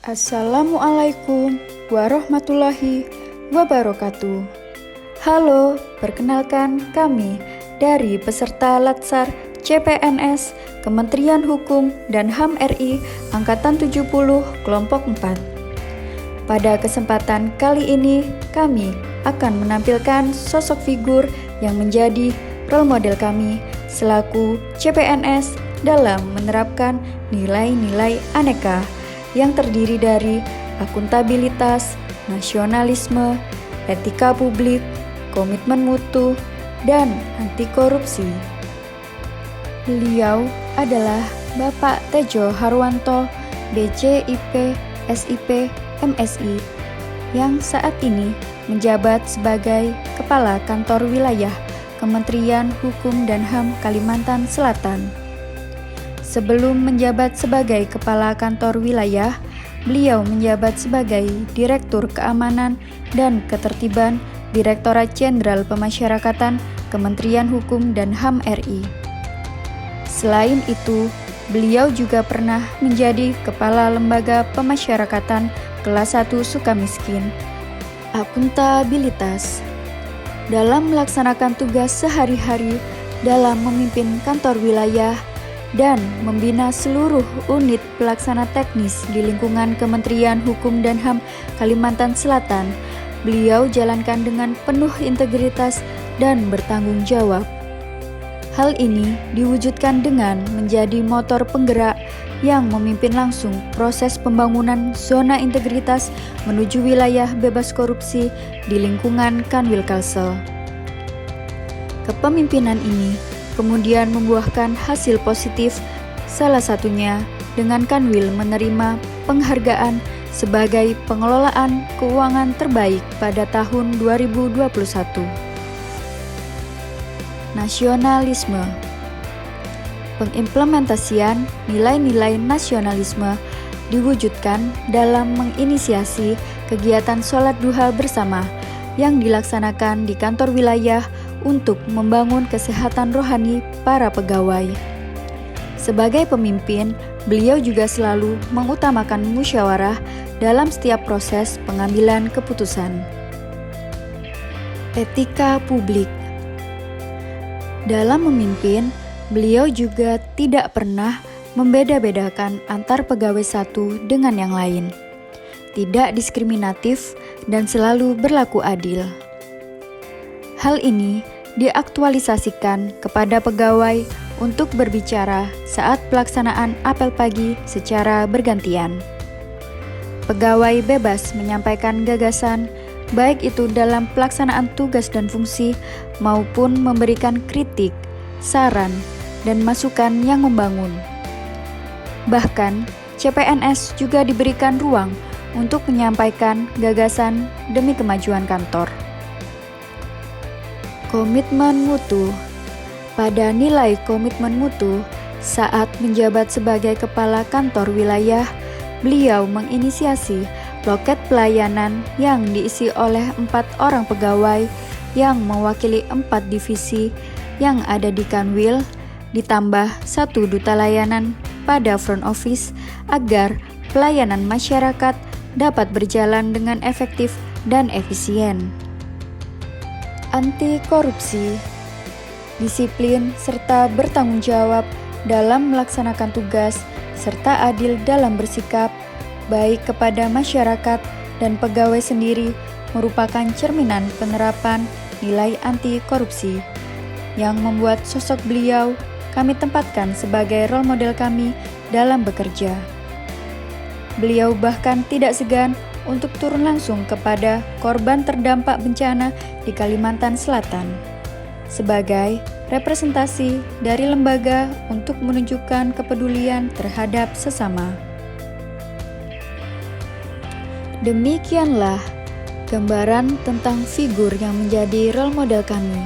Assalamualaikum warahmatullahi wabarakatuh. Halo, perkenalkan kami dari peserta Latsar CPNS Kementerian Hukum dan HAM RI Angkatan 70 Kelompok 4. Pada kesempatan kali ini, kami akan menampilkan sosok figur yang menjadi role model kami selaku CPNS dalam menerapkan nilai-nilai aneka yang terdiri dari akuntabilitas, nasionalisme, etika publik, komitmen mutu, dan anti korupsi. Beliau adalah Bapak Tejo Harwanto, BCIP, SIP, MSI, yang saat ini menjabat sebagai Kepala Kantor Wilayah Kementerian Hukum dan HAM Kalimantan Selatan. Sebelum menjabat sebagai Kepala Kantor Wilayah, beliau menjabat sebagai Direktur Keamanan dan Ketertiban Direktorat Jenderal Pemasyarakatan Kementerian Hukum dan HAM RI. Selain itu, beliau juga pernah menjadi Kepala Lembaga Pemasyarakatan Kelas 1 Sukamiskin. Akuntabilitas dalam melaksanakan tugas sehari-hari dalam memimpin kantor wilayah dan membina seluruh unit pelaksana teknis di lingkungan Kementerian Hukum dan HAM Kalimantan Selatan, beliau jalankan dengan penuh integritas dan bertanggung jawab. Hal ini diwujudkan dengan menjadi motor penggerak yang memimpin langsung proses pembangunan zona integritas menuju wilayah bebas korupsi di lingkungan Kanwil Kalsel. Kepemimpinan ini kemudian membuahkan hasil positif, salah satunya dengan Kanwil menerima penghargaan sebagai pengelolaan keuangan terbaik pada tahun 2021. Nasionalisme. Pengimplementasian nilai-nilai nasionalisme diwujudkan dalam menginisiasi kegiatan sholat duha bersama yang dilaksanakan di kantor wilayah untuk membangun kesehatan rohani para pegawai. Sebagai pemimpin, beliau juga selalu mengutamakan musyawarah dalam setiap proses pengambilan keputusan. Etika publik. Dalam memimpin, beliau juga tidak pernah membeda-bedakan antar pegawai satu dengan yang lain, tidak diskriminatif, dan selalu berlaku adil. Hal ini diaktualisasikan kepada pegawai untuk berbicara saat pelaksanaan apel pagi secara bergantian. Pegawai bebas menyampaikan gagasan, baik itu dalam pelaksanaan tugas dan fungsi maupun memberikan kritik, saran, dan masukan yang membangun. Bahkan, CPNS juga diberikan ruang untuk menyampaikan gagasan demi kemajuan kantor. Komitmen mutu. Pada nilai komitmen mutu, saat menjabat sebagai Kepala Kantor Wilayah, beliau menginisiasi loket pelayanan yang diisi oleh 4 orang pegawai yang mewakili 4 divisi yang ada di Kanwil, ditambah 1 duta layanan pada front office agar pelayanan masyarakat dapat berjalan dengan efektif dan efisien. Anti korupsi, disiplin serta bertanggung jawab dalam melaksanakan tugas, serta adil dalam bersikap, baik kepada masyarakat dan pegawai sendiri, merupakan cerminan penerapan nilai anti korupsi yang membuat sosok beliau kami tempatkan sebagai role model kami dalam bekerja. Beliau bahkan tidak segan untuk turun langsung kepada korban terdampak bencana di Kalimantan Selatan sebagai representasi dari lembaga untuk menunjukkan kepedulian terhadap sesama. Demikianlah gambaran tentang figur yang menjadi role model kami.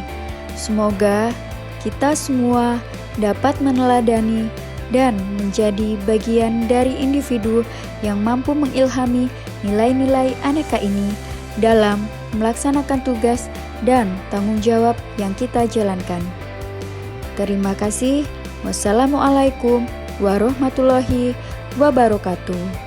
Semoga kita semua dapat meneladani dan menjadi bagian dari individu yang mampu mengilhami nilai-nilai aneka ini dalam melaksanakan tugas dan tanggung jawab yang kita jalankan. Terima kasih. Wassalamualaikum warahmatullahi wabarakatuh.